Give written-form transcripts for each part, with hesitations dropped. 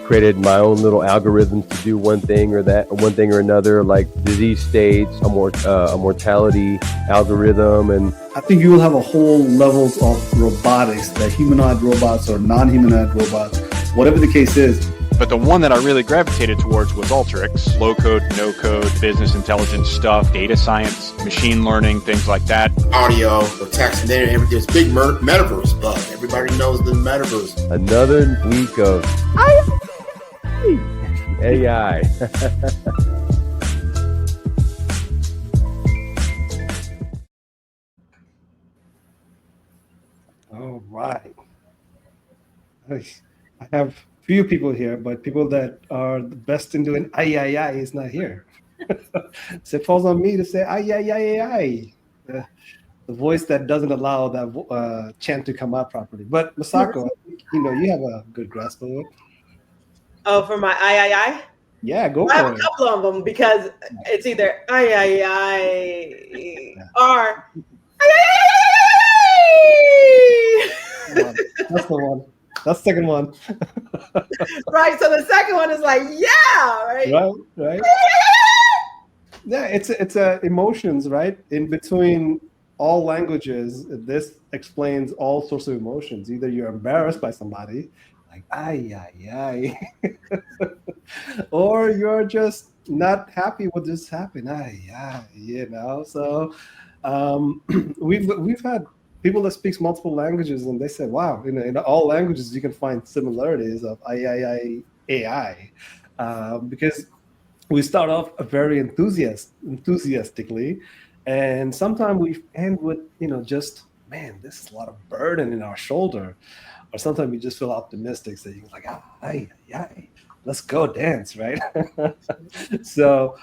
created my own little algorithms to do one thing or another, like disease states, a mortality algorithm. And I think you will have a whole levels of robotics, that humanoid robots or non-humanoid robots, whatever the case is. But the one that I really gravitated towards was Alteryx. Low code, no code, business intelligence stuff, data science, machine learning, things like that. Audio, the text, and then there's big metaverse buzz. Everybody knows the metaverse. Another week of AI. All right. I have few people here, but people that are the best in doing AyAyAy is not here. So it falls on me to say AyAyAy AI. The voice that doesn't allow that chant to come out properly. But Masako, you have a good grasp of it. Oh, for my AyAyAy? Yeah, go for it. I have a couple of them because it's either AyAyAy or AyAyAy. That's the one. That's the second one. Right. So the second one is like, yeah, right. Right. Yeah, it's emotions, right? In between all languages, this explains all sorts of emotions. Either you're embarrassed by somebody, like ay, or you're just not happy with this happened. So we've had people that speaks multiple languages, and they said, wow, in all languages you can find similarities of AyAyAy AI, because we start off very enthusiastically, and sometimes we end with, just, man, this is a lot of burden in our shoulder. Or sometimes we just feel optimistic, so you're like, ay, let's go dance, right? So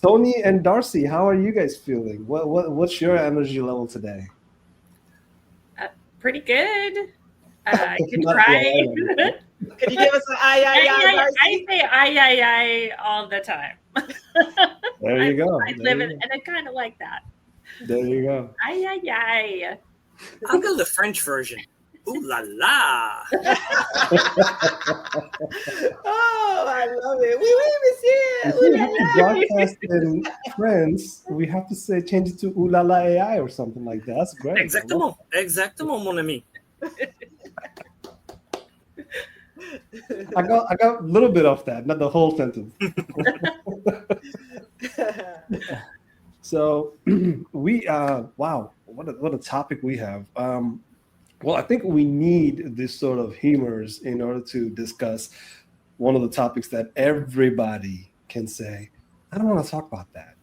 Tony and Darcy, how are you guys feeling? What's your energy level today? Pretty good. I can try. Can you give us an AyAyAy? I say AyAyAy all the time. There you go. I live in, and I kind of like that. There you go. AyAyAy. I'll go the French version. Ooh la la. Oh, I love it. We have to broadcast in France. We have to change it to Ooh la la AI or something like that. That's great. Exactement, mon ami. I got a little bit of that, not the whole sentence. So we wow, what a topic we have. Well, I think we need this sort of humors in order to discuss one of the topics that everybody can say, I don't want to talk about that.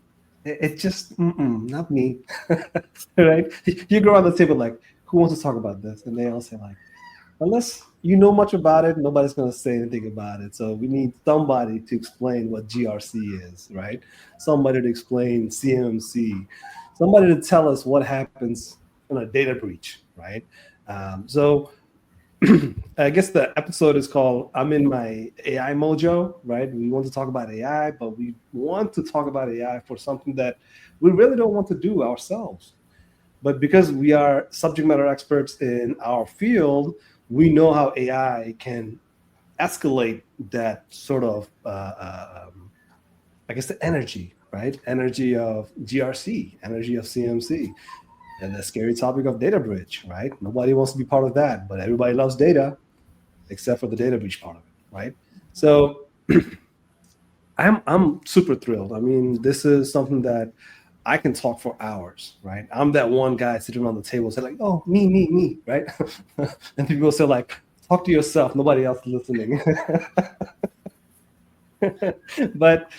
It just, not me, right? You go around the table like, who wants to talk about this? And they all say like, unless you know much about it, nobody's going to say anything about it. So we need somebody to explain what GRC is, right? Somebody to explain CMMC, somebody to tell us what happens in a data breach, right? So I guess the episode is called I'm in my AI Mojo, right? We want to talk about AI, but we want to talk about AI for something that we really don't want to do ourselves. But because we are subject matter experts in our field, we know how AI can escalate that sort of, I guess, the energy, right? Energy of GRC, energy of CMMC. And the scary topic of data breach, right? Nobody wants to be part of that, but everybody loves data, except for the data breach part of it, right? So I'm super thrilled. I mean, this is something that I can talk for hours, right? I'm that one guy sitting on the table saying like, oh, me, right? And people say like, talk to yourself, nobody else is listening. But,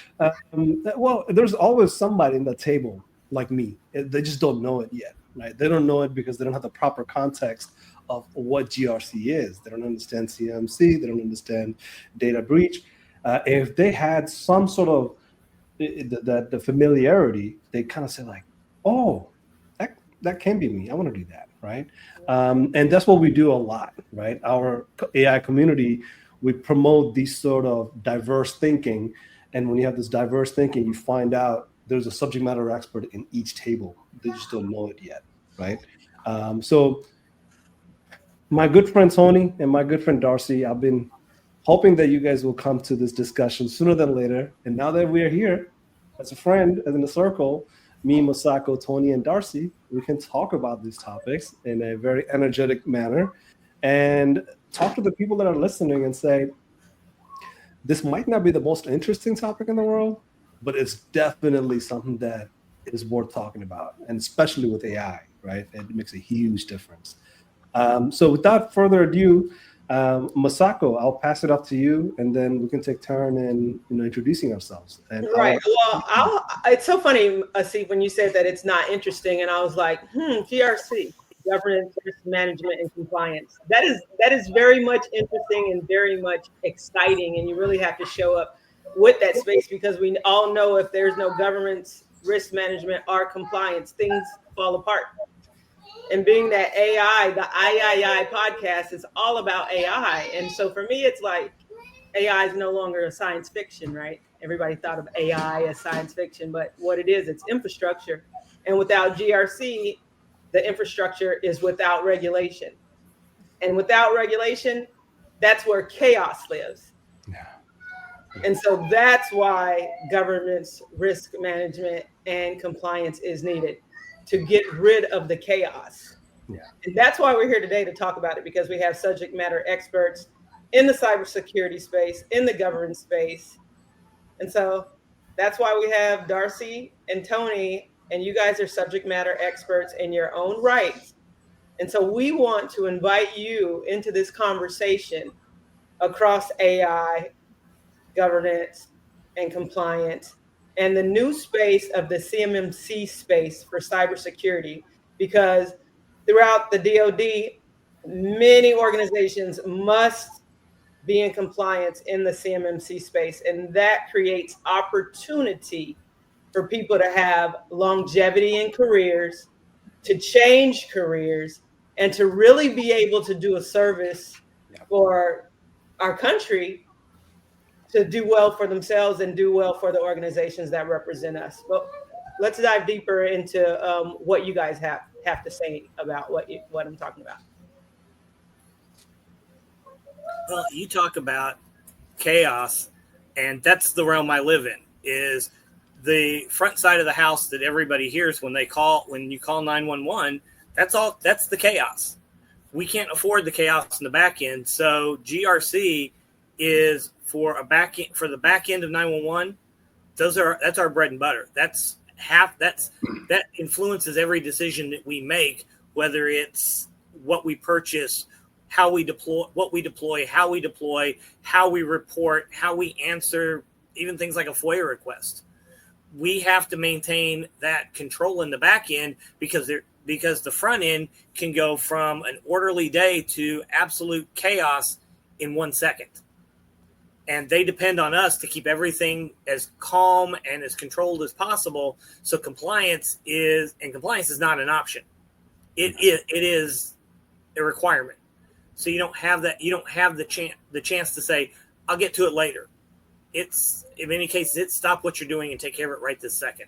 well, there's always somebody in the table like me. They just don't know it yet. Right? They don't know it because they don't have the proper context of what GRC is. They don't understand CMMC. They don't understand data breach. If they had some sort of the familiarity, they kind of say like, oh, that can be me. I want to do that, right? And that's what we do a lot, right? Our AI community, we promote these sort of diverse thinking. And when you have this diverse thinking, you find out there's a subject matter expert in each table. They just don't know it yet, right? So my good friend Tony and my good friend Darcy, I've been hoping that you guys will come to this discussion sooner than later. And now that we're here as a friend, as in a circle, me, Masako, Tony, and Darcy, we can talk about these topics in a very energetic manner and talk to the people that are listening and say, this might not be the most interesting topic in the world, but it's definitely something that is worth talking about, and especially with AI, right? It makes a huge difference. So without further ado, Masako, I'll pass it up to you, and then we can take turn in introducing ourselves. And right. Well, it's so funny, Asif, when you said that it's not interesting, and I was like, GRC, governance, risk management, and compliance. That is very much interesting and very much exciting, and you really have to show up with that space, because we all know if there's no governance, risk management, or compliance, things fall apart. And being that AI, the AyAyAy podcast is all about AI. And so for me, it's like AI is no longer a science fiction, right? Everybody thought of AI as science fiction, but what it is, it's infrastructure. And without GRC, the infrastructure is without regulation. And without regulation, that's where chaos lives. Yeah. And so that's why governance, risk management, and compliance is needed, to get rid of the chaos. Yeah. And that's why we're here today to talk about it, because we have subject matter experts in the cybersecurity space, in the governance space. And so that's why we have Darcy and Tony, and you guys are subject matter experts in your own right. And so we want to invite you into this conversation across AI, governance, and compliance, and the new space of the CMMC space for cybersecurity, because throughout the DoD, many organizations must be in compliance in the CMMC space, and that creates opportunity for people to have longevity in careers, to change careers, and to really be able to do a service for our country, to do well for themselves and do well for the organizations that represent us. But let's dive deeper into what you guys have to say about what I'm talking about. Well, you talk about chaos, and that's the realm I live in, is the front side of the house that everybody hears when you call 911. That's the chaos. We can't afford the chaos in the back end. So GRC is for the back end of 911. That's our bread and butter. That influences every decision that we make, whether it's what we purchase, how we deploy, how we report, how we answer, even things like a FOIA request. We have to maintain that control in the back end, because the front end can go from an orderly day to absolute chaos in 1 second. And they depend on us to keep everything as calm and as controlled as possible. So compliance is not an option. It is a requirement. So you don't have that. You don't have the chance to say, "I'll get to it later." It's, in many cases, it's stop what you're doing and take care of it right this second.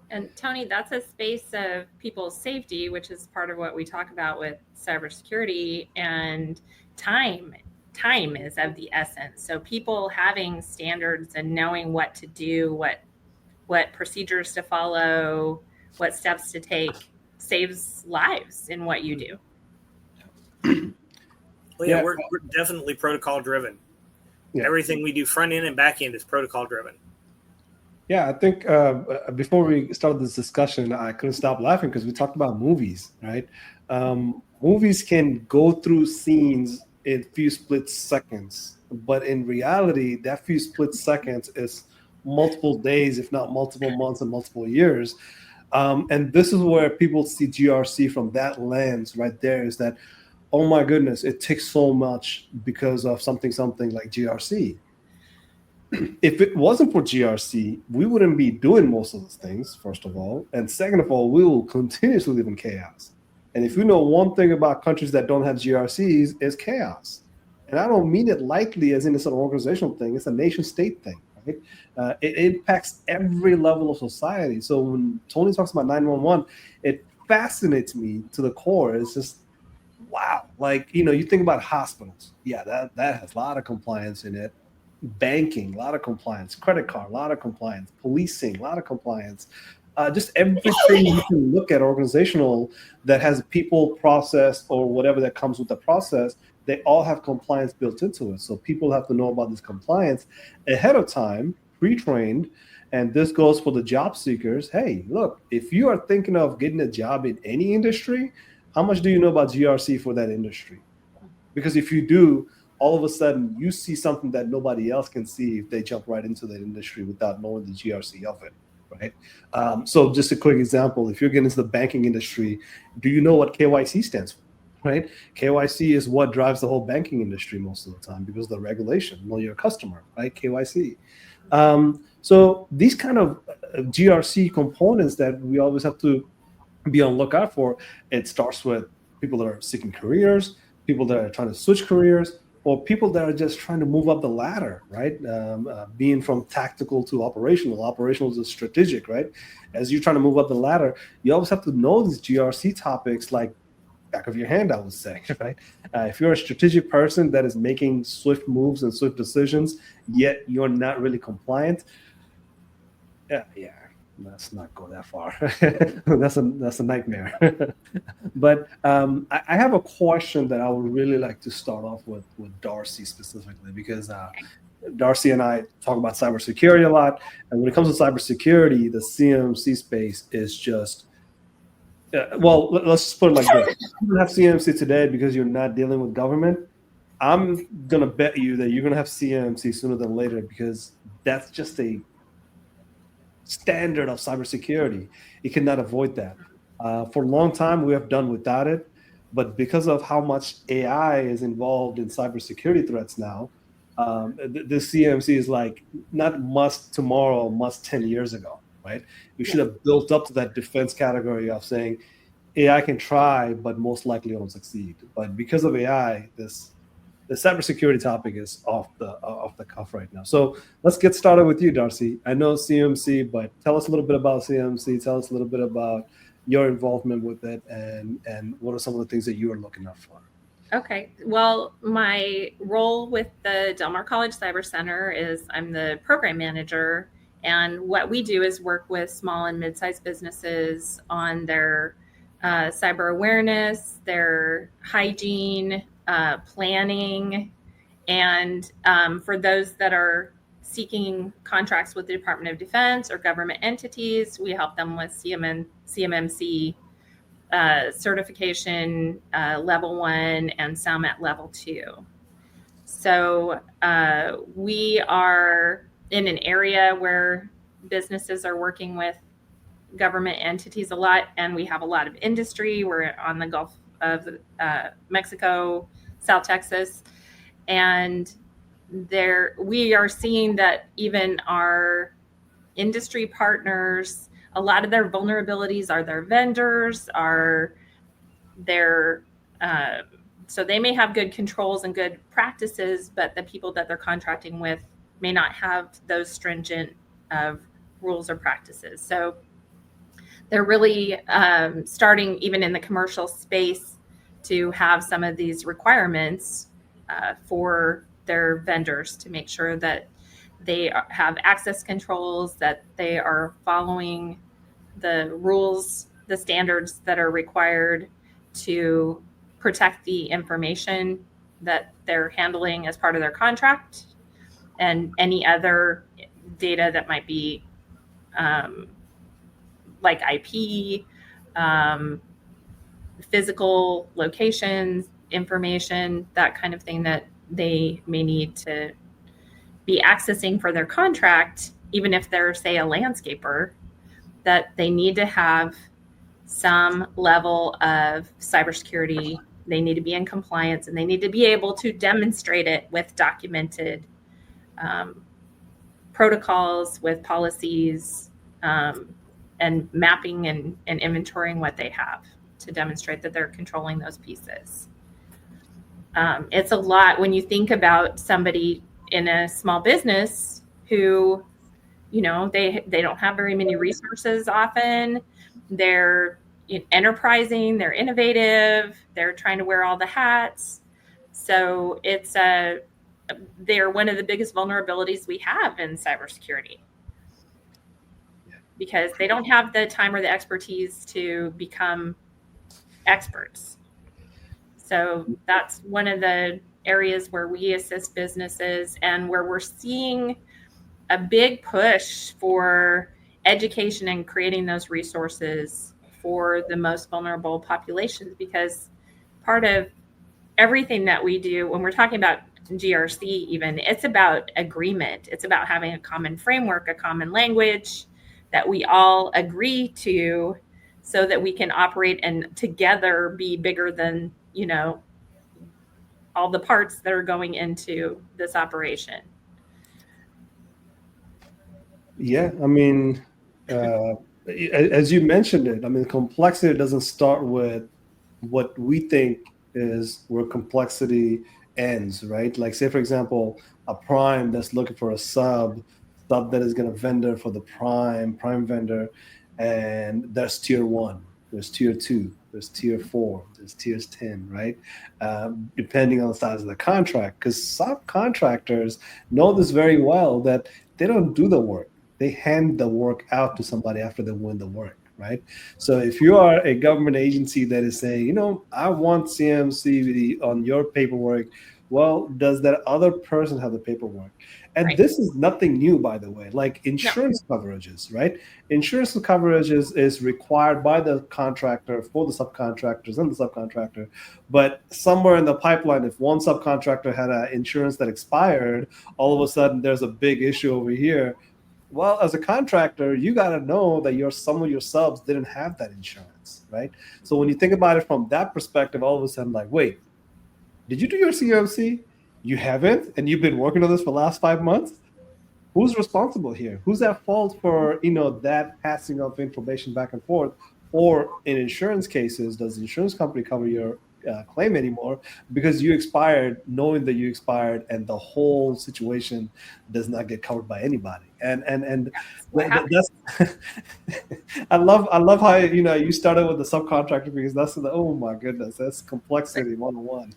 And Tony, that's a space of people's safety, which is part of what we talk about with cybersecurity, and time is of the essence. So people having standards and knowing what to do, what procedures to follow, what steps to take, saves lives in what you do. Well, yeah, we're definitely protocol driven. Yeah. Everything we do front end and back end is protocol driven. Yeah, I think before we started this discussion, I couldn't stop laughing because we talked about movies, right? Movies can go through scenes in few split seconds, but in reality, that few split seconds is multiple days, if not multiple months and multiple years. And this is where people see GRC from that lens right there, is that, oh my goodness, it takes so much because of something like GRC. If it wasn't for GRC, we wouldn't be doing most of those things, first of all. And second of all, we will continuously live in chaos. And if you know one thing about countries that don't have GRCs, is chaos. And I don't mean it lightly as in it's an organizational thing. It's a nation state thing, right? It impacts every level of society. So when Tony talks about 911, it fascinates me to the core. It's just, wow. Like, you think about hospitals. Yeah, that has a lot of compliance in it. Banking, a lot of compliance. Credit card, a lot of compliance. Policing, a lot of compliance. Just everything you can look at organizational that has people, process, or whatever that comes with the process, they all have compliance built into it. So people have to know about this compliance ahead of time, pre-trained. And this goes for the job seekers. Hey, look, if you are thinking of getting a job in any industry, how much do you know about GRC for that industry? Because if you do, all of a sudden you see something that nobody else can see if they jump right into that industry without knowing the GRC of it, right? So just a quick example, if you're getting into the banking industry, do you know what KYC stands for? Right? KYC is what drives the whole banking industry most of the time because of the regulation. Know your customer, right? KYC. So these kind of GRC components that we always have to be on lookout for, it starts with people that are seeking careers, people that are trying to switch careers, or people that are just trying to move up the ladder, right? Being from tactical to operational. Operational is strategic, right? As you're trying to move up the ladder, you always have to know these GRC topics like back of your hand, I would say, right? If you're a strategic person that is making swift moves and swift decisions, yet you're not really compliant, yeah, let's not go that far. that's a nightmare. But I have a question that I would really like to start off with Darcy specifically, because Darcy and I talk about cybersecurity a lot, and when it comes to cybersecurity, the CMMC space is just well, let's just put it like this. You don't have CMMC today because you're not dealing with government. I'm gonna bet you that you're gonna have CMMC sooner than later, because that's just a standard of cybersecurity. You cannot avoid that. For a long time, we have done without it, but because of how much AI is involved in cybersecurity threats now, the CMC is like not must tomorrow, must 10 years ago, right? We should have built up to that defense category of saying AI can try, but most likely won't succeed. But because of AI, the cybersecurity topic is off the cuff right now. So let's get started with you, Darcy. I know CMMC, but tell us a little bit about CMMC. Tell us a little bit about your involvement with it, and what are some of the things that you are looking out for. Okay. Well, my role with the Del Mar College Cyber Center is I'm the program manager. And what we do is work with small and mid-sized businesses on their cyber awareness, their hygiene, planning, and for those that are seeking contracts with the Department of Defense or government entities, we help them with CMMC certification level 1 and some at level 2. So we are in an area where businesses are working with government entities a lot, and we have a lot of industry. We're on the Gulf of Mexico, South Texas, and there we are seeing that even our industry partners, a lot of their vulnerabilities are their vendors, are their so they may have good controls and good practices, but the people that they're contracting with may not have those stringent rules or practices. So they're really starting, even in the commercial space, to have some of these requirements for their vendors to make sure that they have access controls, that they are following the rules, the standards that are required to protect the information that they're handling as part of their contract, and any other data that might be like IP, physical locations, information, that kind of thing that they may need to be accessing for their contract, even if they're, say, a landscaper, that they need to have some level of cybersecurity. They need to be in compliance, and they need to be able to demonstrate it with documented protocols, with policies, and mapping and inventorying what they have to demonstrate that they're controlling those pieces. It's a lot when you think about somebody in a small business who, they don't have very many resources often. They're enterprising, they're innovative, they're trying to wear all the hats. So they're one of the biggest vulnerabilities we have in cybersecurity, because they don't have the time or the expertise to become experts. So that's one of the areas where we assist businesses, and where we're seeing a big push for education and creating those resources for the most vulnerable populations, because part of everything that we do when we're talking about GRC, even, it's about agreement. It's about having a common framework, a common language that we all agree to, so that we can operate and together be bigger than, all the parts that are going into this operation. Yeah, I mean, as you mentioned it, I mean, complexity doesn't start with what we think is where complexity ends, right? Like, say, for example, a prime that's looking for a sub that is going to vendor for the prime vendor, and there's tier 1, there's tier 2, there's tier 4, there's tiers 10, right? Depending on the size of the contract, because subcontractors know this very well, that they don't do the work. They hand the work out to somebody after they win the work, right? So if you are a government agency that is saying, I want CMMC on your paperwork, well, does that other person have the paperwork? And Right. This is nothing new, by the way, like insurance coverages, right? Insurance coverage is required by the contractor for the subcontractors and the subcontractor. But somewhere in the pipeline, if one subcontractor had an insurance that expired, all of a sudden there's a big issue over here. Well, as a contractor, you got to know that some of your subs didn't have that insurance, right? So when you think about it from that perspective, all of a sudden, like, wait, did you do your CMC? You haven't, and you've been working on this for the last 5 months? Who's responsible here? Who's at fault for, that passing of information back and forth? Or in insurance cases, does the insurance company cover your claim anymore because you expired, knowing that you expired, and the whole situation does not get covered by anybody? And that's I love how you started with the subcontractor, because that's oh my goodness, that's complexity 101.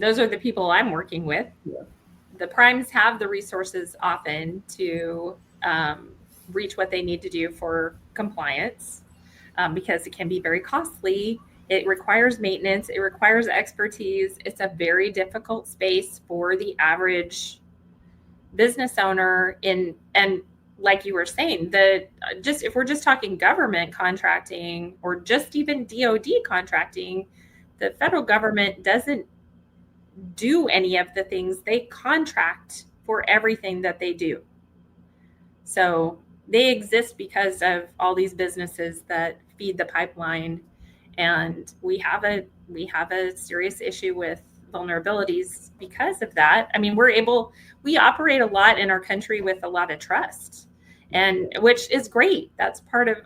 Those are the people I'm working with. Yeah. The primes have the resources often to reach what they need to do for compliance, because it can be very costly. It requires maintenance. It requires expertise. It's a very difficult space for the average business owner. And like you were saying, if we're just talking government contracting, or just even DoD contracting, the federal government doesn't do any of the things. They contract for everything that they do. So they exist because of all these businesses that feed the pipeline, and we have a serious issue with vulnerabilities because of that. I mean, we operate a lot in our country with a lot of trust, and which is great. That's part of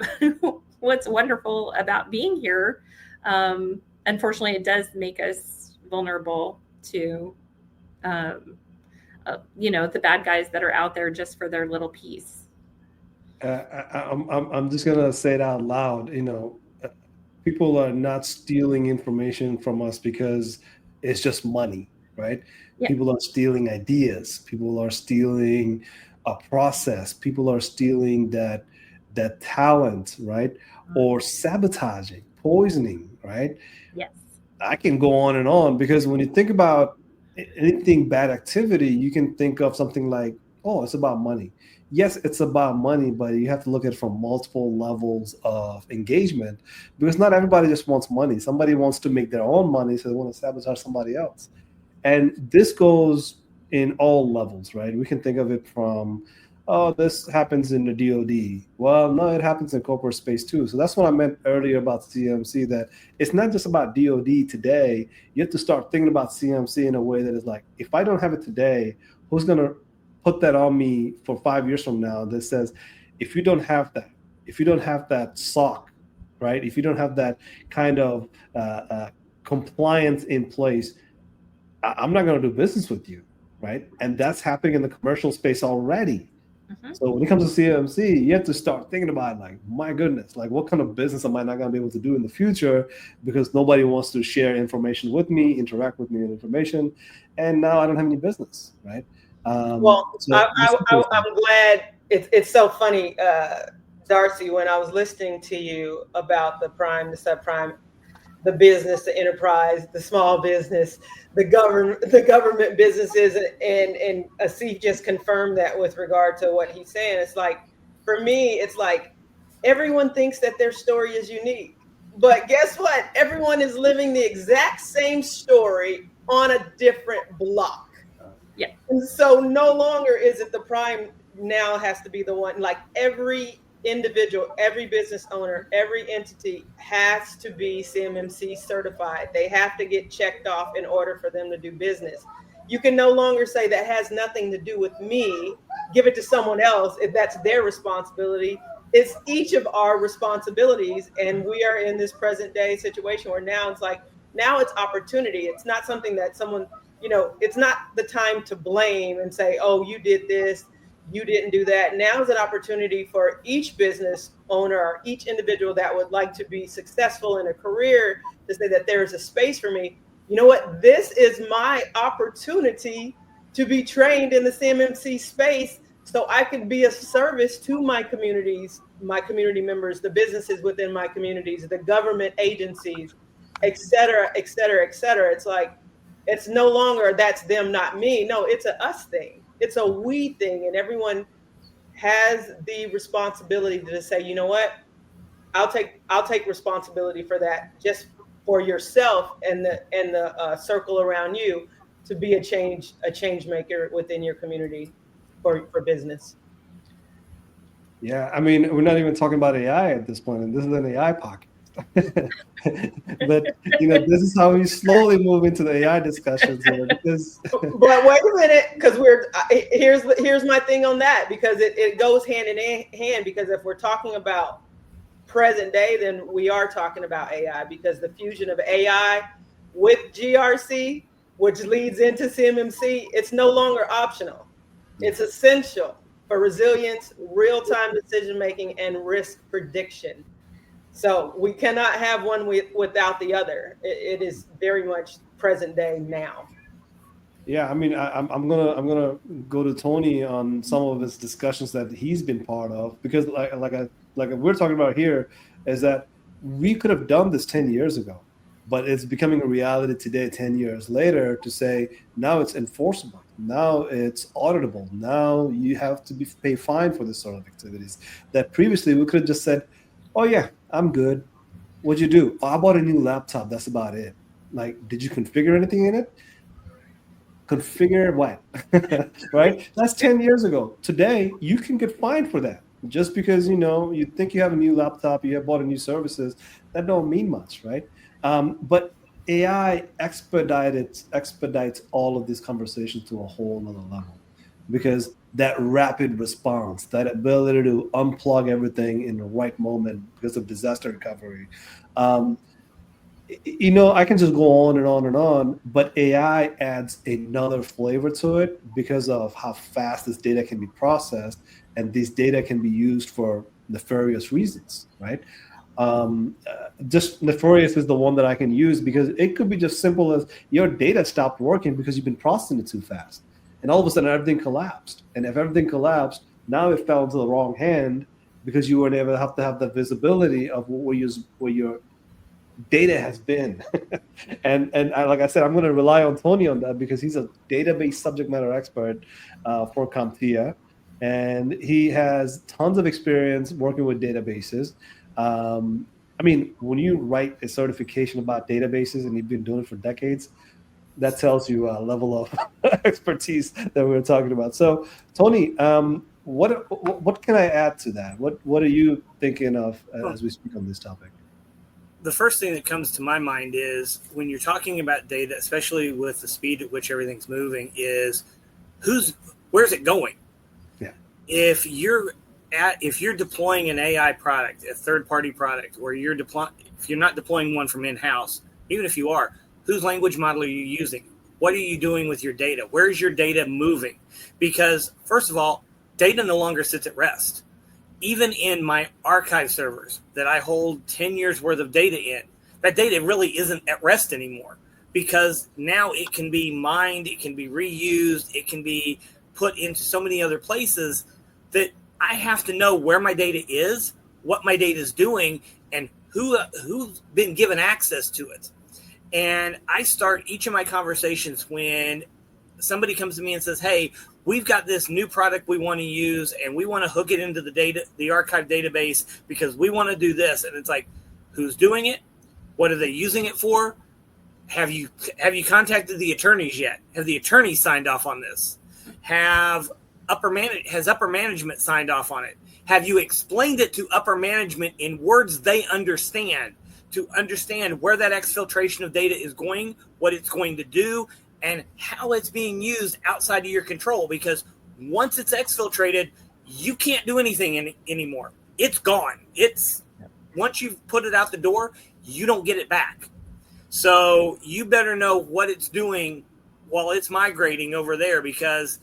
what's wonderful about being here. Unfortunately, it does make us vulnerable to the bad guys that are out there just for their little piece. I'm just gonna say it out loud. People are not stealing information from us because it's just money, right? Yeah. People are stealing ideas. People are stealing a process. People are stealing that talent, right? Or sabotaging, poisoning, right? Yes. I can go on and on, because when you think about anything bad activity, you can think of something like, oh, it's about money. Yes, it's about money, but you have to look at it from multiple levels of engagement, because not everybody just wants money. Somebody wants to make their own money, so they want to sabotage somebody else. And this goes in all levels, right? We can think of it from, oh, this happens in the DoD. Well, no, it happens in corporate space too. So that's what I meant earlier about CMMC, that it's not just about DoD today. You have to start thinking about CMMC in a way that is like, if I don't have it today, who's going to put that on me for 5 years from now, that says, if you don't have that SOC, right? If you don't have that kind of compliance in place, I'm not going to do business with you, right? And that's happening in the commercial space already. So when it comes to CMMC, you have to start thinking about like, my goodness, like what kind of business am I not going to be able to do in the future because nobody wants to share information with me, interact with me with information, and now I don't have any business, right? Well, I'm glad. It's so funny, Darcy, when I was listening to you about the prime, the subprime, the business, the enterprise, the small business, the government businesses, and Asif just confirmed that with regard to what he's saying. It's like, for me, it's like everyone thinks that their story is unique, but guess what? Everyone is living the exact same story on a different block. Yeah. And so no longer is it the prime now has to be the one. Like every individual, every business owner, every entity has to be CMMC certified. They have to get checked off in order for them to do business. You can no longer say that has nothing to do with me, give it to someone else if that's their responsibility. It's each of our responsibilities. And we are in this present day situation where now it's like, now it's opportunity. It's not something that someone, it's not the time to blame and say, oh, you did this, you didn't do that. Now is an opportunity for each business owner or each individual that would like to be successful in a career to say that there is a space for me. You know what? This is my opportunity to be trained in the CMMC space so I can be of service to my communities, my community members, the businesses within my communities, the government agencies, et cetera, et cetera, et cetera. It's like, it's no longer that's them, not me. No, it's a us thing. It's a we thing. And everyone has the responsibility to say, you know what? I'll take responsibility for that, just for yourself and the circle around you, to be a change maker within your community for business. Yeah, I mean, we're not even talking about AI at this point, and this is an AI podcast. But this is how we slowly move into the AI discussions here, because but wait a minute, because here's my thing on that, because it goes hand in hand, because if we're talking about present day, then we are talking about AI, because the fusion of AI with GRC, which leads into CMMC, it's no longer optional. It's essential for resilience, real-time decision-making, and risk prediction. So we cannot have one without the other. It is very much present day now. Yeah, I mean, I'm gonna go to Tony on some of his discussions that he's been part of, because like we're talking about here is that we could have done this 10 years ago, but it's becoming a reality today, 10 years later, to say now it's enforceable, now it's auditable, now you have to pay fine for this sort of activities that previously we could have just said, oh yeah, I'm good. What'd you do? Oh, I bought a new laptop. That's about it. Like, did you configure anything in it? Configure what? Right? That's 10 years ago. Today, you can get fined for that. Just because, you think you have a new laptop, you have bought a new services, that don't mean much, right? But AI expedites all of these conversations to a whole nother level, because that rapid response, that ability to unplug everything in the right moment because of disaster recovery. I can just go on and on and on, but AI adds another flavor to it because of how fast this data can be processed, and this data can be used for nefarious reasons, right? Just nefarious is the one that I can use, because it could be just simple as your data stopped working because you've been processing it too fast. And all of a sudden, everything collapsed. And if everything collapsed, now it fell into the wrong hand because you weren't able to have the visibility of where your data has been. and like I said, I'm going to rely on Tony on that, because he's a database subject matter expert for CompTIA, and he has tons of experience working with databases. I mean, when you write a certification about databases and you've been doing it for decades, that tells you a level of expertise that we're talking about. So, Tony, what can I add to that? What are you thinking of as we speak on this topic? The first thing that comes to my mind is, when you're talking about data, especially with the speed at which everything's moving, is where's it going? Yeah. If you're deploying an AI product, a third-party product, or if you're not deploying one from in-house, even if you are, whose language model are you using? What are you doing with your data? Where is your data moving? Because, first of all, data no longer sits at rest. Even in my archive servers that I hold 10 years worth of data in, that data really isn't at rest anymore, because now it can be mined, it can be reused, it can be put into so many other places that I have to know where my data is, what my data is doing, and who's been given access to it. And I start each of my conversations when somebody comes to me and says, hey, we've got this new product we want to use, and we want to hook it into the archive database because we want to do this. And it's like, who's doing it? What are they using it for? Have you contacted the attorneys yet? Have the attorneys signed off on this? Has upper management signed off on it? Have you explained it to upper management in words they understand, to understand where that exfiltration of data is going, what it's going to do, and how it's being used outside of your control? Because once it's exfiltrated, you can't do anything anymore. It's gone. Once you've put it out the door, you don't get it back. So you better know what it's doing while it's migrating over there, because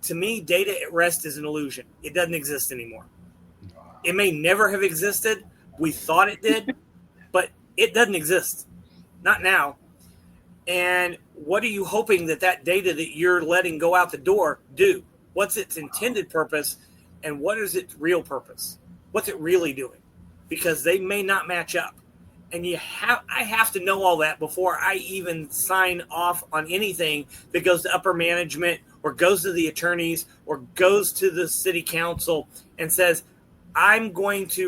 to me, data at rest is an illusion. It doesn't exist anymore. It may never have existed. We thought it did, but it doesn't exist. Not now. And what are you hoping that data that you're letting go out the door do? What's its intended purpose, and what is its real purpose? What's it really doing? Because they may not match up. And I have to know all that before I even sign off on anything that goes to upper management or goes to the attorneys or goes to the city council and says, I'm going to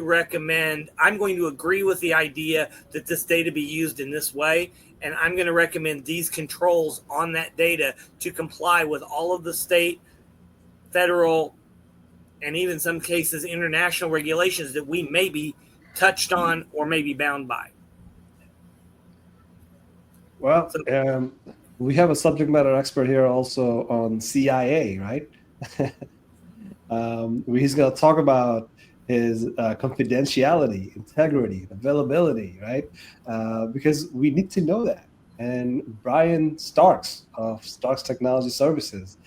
agree with the idea that this data be used in this way, and I'm going to recommend these controls on that data to comply with all of the state, federal, and even some cases international regulations that we may be touched on or may be bound by. Well, we have a subject matter expert here also on CIA, right? He's going to talk about his confidentiality, integrity, availability, right? Because we need to know that. And Brian Starks of Starks Technology Services,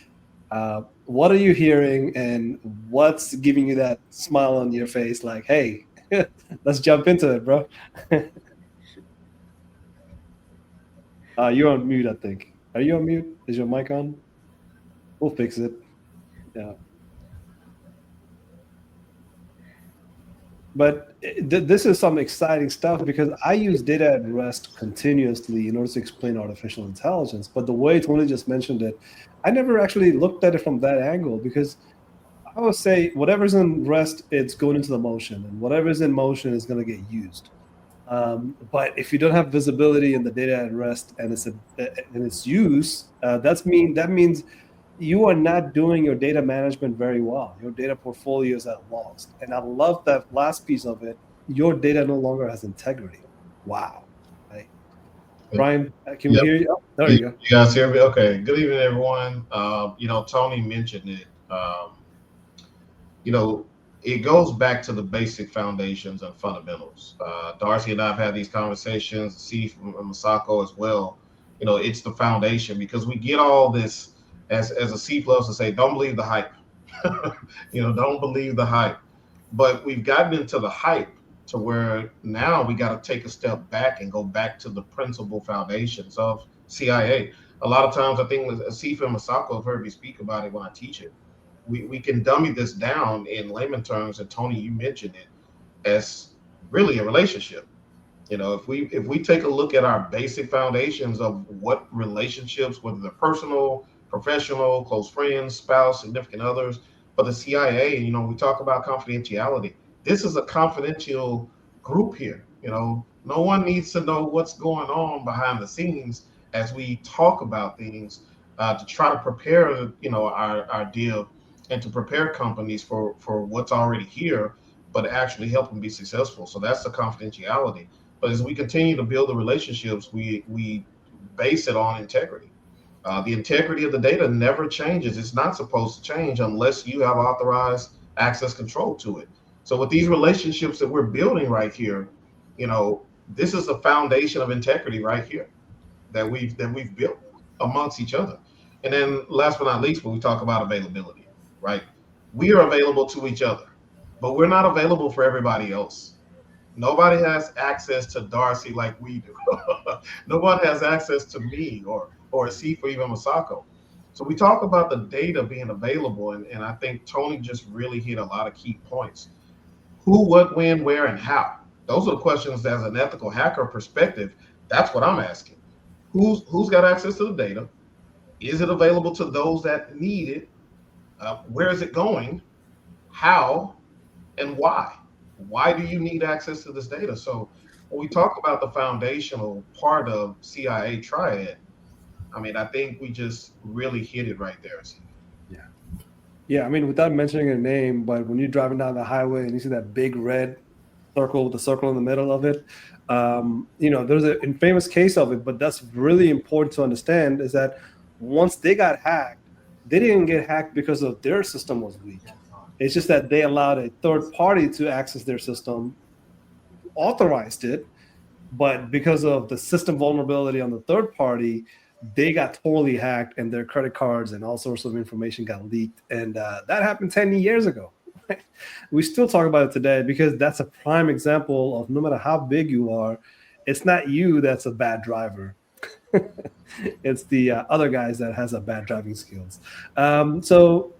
what are you hearing, and what's giving you that smile on your face like, hey, let's jump into it, bro? You're on mute, I think. Are you on mute? Is your mic on? We'll fix it. Yeah. But this is some exciting stuff, because I use data at rest continuously in order to explain artificial intelligence. But the way Tony just mentioned it, I never actually looked at it from that angle, because I would say whatever's in rest, it's going into the motion, and whatever's in motion is going to get used. But if you don't have visibility in the data at rest and its use, that means you are not doing your data management very well. Your data portfolio is at loss. And I love that last piece of it. Your data no longer has integrity. Wow. Right. Brian, can we hear you? Oh, there you go. You guys hear me? Okay. Good evening, everyone. Tony mentioned it. It goes back to the basic foundations and fundamentals. Darcy and I have had these conversations, Steve and Masako as well. It's the foundation, because we get all this, as a C loves to say, don't believe the hype. Don't believe the hype. But we've gotten into the hype to where now we got to take a step back and go back to the principal foundations of CIA. A lot of times, I think Asif and Masako have heard me speak about it when I teach it. We can dummy this down in layman terms, and Tony, you mentioned it, as really a relationship. If we take a look at our basic foundations of what relationships, whether they're personal, professional, close friends, spouse, significant others, but the CIA, we talk about confidentiality. This is a confidential group here. No one needs to know what's going on behind the scenes as we talk about things to try to prepare, our deal, and to prepare companies for what's already here, but actually help them be successful. So that's the confidentiality. But as we continue to build the relationships, we base it on integrity. The integrity of the data never changes. It's not supposed to change unless you have authorized access control to it. So with these relationships that we're building right here, this is the foundation of integrity right here that we've built amongst each other. And then last but not least, when we talk about availability, right? We are available to each other, but we're not available for everybody else. Nobody has access to Darcy like we do. Nobody has access to me or C for even Masako. So we talk about the data being available, and I think Tony just really hit a lot of key points. Who, what, when, where, and how. Those are the questions as an ethical hacker perspective. That's what I'm asking. Who's got access to the data? Is it available to those that need it? Where is it going? How and why? Why do you need access to this data? So when we talk about the foundational part of CIA Triad, I mean, I think we just really hit it right there. Yeah, I mean, without mentioning a name, but when you're driving down the highway and you see that big red circle with the circle in the middle of it, there's an infamous case of it, but that's really important to understand is that once they got hacked, they didn't get hacked because of their system was weak. It's just that they allowed a third party to access their system, authorized it, but because of the system vulnerability on the third party, they got totally hacked and their credit cards and all sorts of information got leaked. And that happened 10 years ago. We still talk about it today because that's a prime example of no matter how big you are, it's not you that's a bad driver. It's the other guys that has a bad driving skills. So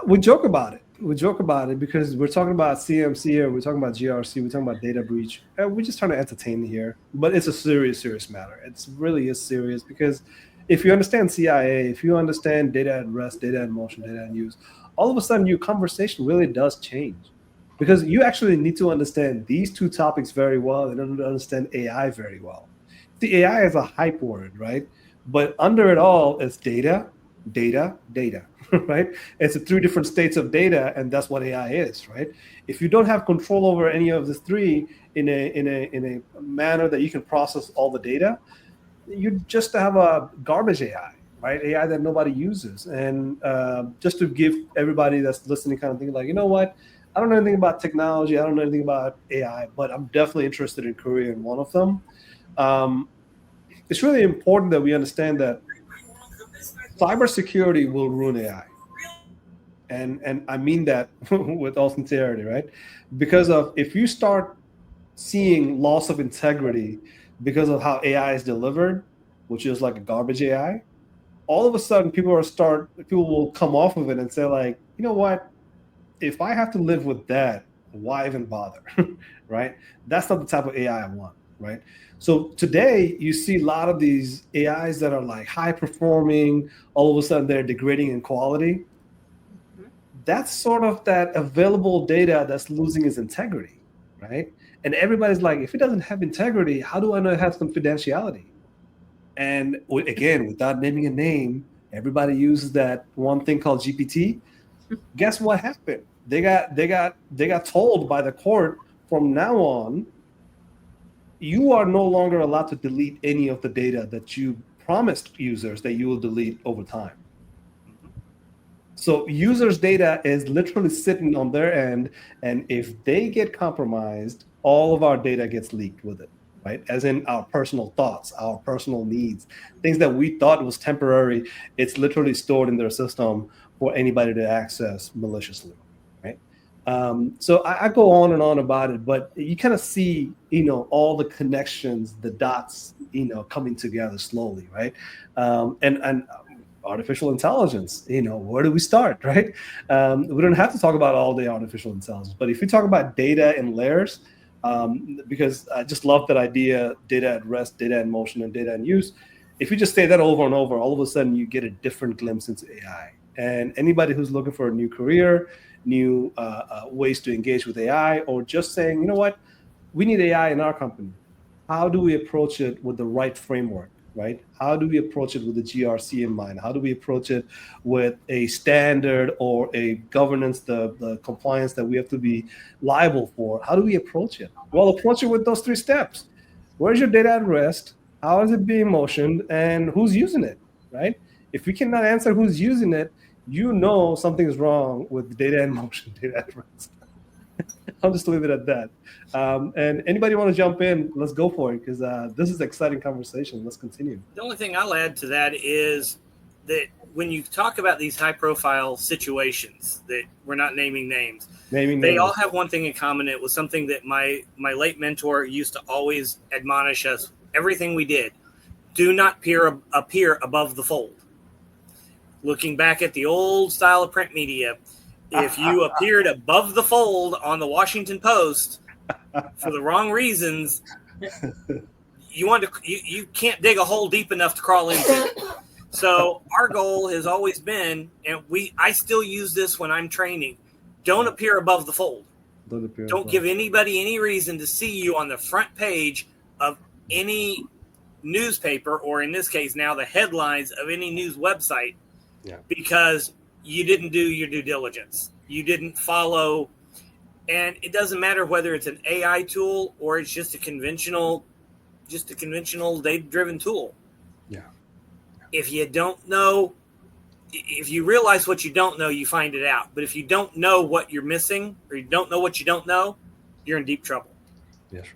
we joke about it. We joke about it because we're talking about CMC or we're talking about GRC, we're talking about data breach. And we're just trying to entertain here, but it's a serious matter. It's really is serious because if you understand CIA, if you understand data at rest, data in motion, data in use, all of a sudden your conversation really does change because you actually need to understand these two topics very well and understand AI very well. The AI is a hype word, right? But under it all is data, right? It's 3 different states of data, and that's what AI is, right? If you don't have control over any of the 3 in a manner that you can process all the data, you just have a garbage AI, right? AI that nobody uses. And just to give everybody that's listening kind of think like, you know what? I don't know anything about technology. I don't know anything about AI, but I'm definitely interested in career in one of them. It's really important that we understand that cybersecurity will ruin AI. And I mean that with all sincerity, right? Because of if you start seeing loss of integrity because of how AI is delivered, which is like a garbage AI, all of a sudden people will come off of it and say like, you know what? If I have to live with that, why even bother? Right? That's not the type of AI I want, right? So today you see a lot of these AIs that are like high performing, all of a sudden they're degrading in quality. That's sort of that available data that's losing its integrity, right? And everybody's like, if it doesn't have integrity, how do I know it has confidentiality? And again, without naming a name, everybody uses that one thing called GPT. Guess what happened? They got told by the court from now on, you are no longer allowed to delete any of the data that you promised users that you will delete over time. So users' data is literally sitting on their end, and if they get compromised, all of our data gets leaked with it, right? As in our personal thoughts, our personal needs, things that we thought was temporary, it's literally stored in their system for anybody to access maliciously, right? So I go on and on about it, but you kind of see, all the connections, the dots, coming together slowly, right? And artificial intelligence, where do we start, right? We don't have to talk about all the artificial intelligence, but if we talk about data in layers, because I just love that idea, data at rest, data in motion, and data in use. If you just say that over and over, all of a sudden you get a different glimpse into AI. And anybody who's looking for a new career, new ways to engage with AI, or just saying, you know what, we need AI in our company. How do we approach it with the right framework? Right? How do we approach it with the GRC in mind? How do we approach it with a standard or a governance, the compliance that we have to be liable for? How do we approach it? Well, approach it with those 3 steps. Where's your data at rest? How is it being motioned? And who's using it, right? If we cannot answer who's using it, something is wrong with data in motion, data at rest. I'll just leave it at that. And anybody want to jump in, let's go for it, because this is an exciting conversation. Let's continue. The only thing I'll add to that is that when you talk about these high profile situations that we're not naming names, they all have one thing in common. It was something that my late mentor used to always admonish us. Everything we did, do not appear above the fold. Looking back at the old style of print media, if you appeared above the fold on the Washington Post for the wrong reasons, you can't dig a hole deep enough to crawl into. So our goal has always been, and I still use this when I'm training, don't appear above the fold. Don't give anybody any reason to see you on the front page of any newspaper, or in this case now the headlines of any news website, because you didn't do your due diligence. You didn't follow, and it doesn't matter whether it's an AI tool or it's just a conventional data-driven tool. If you don't know, if you realize what you don't know, you find it out. But if you don't know what you're missing, or you don't know what you don't know, you're in deep trouble. Yes.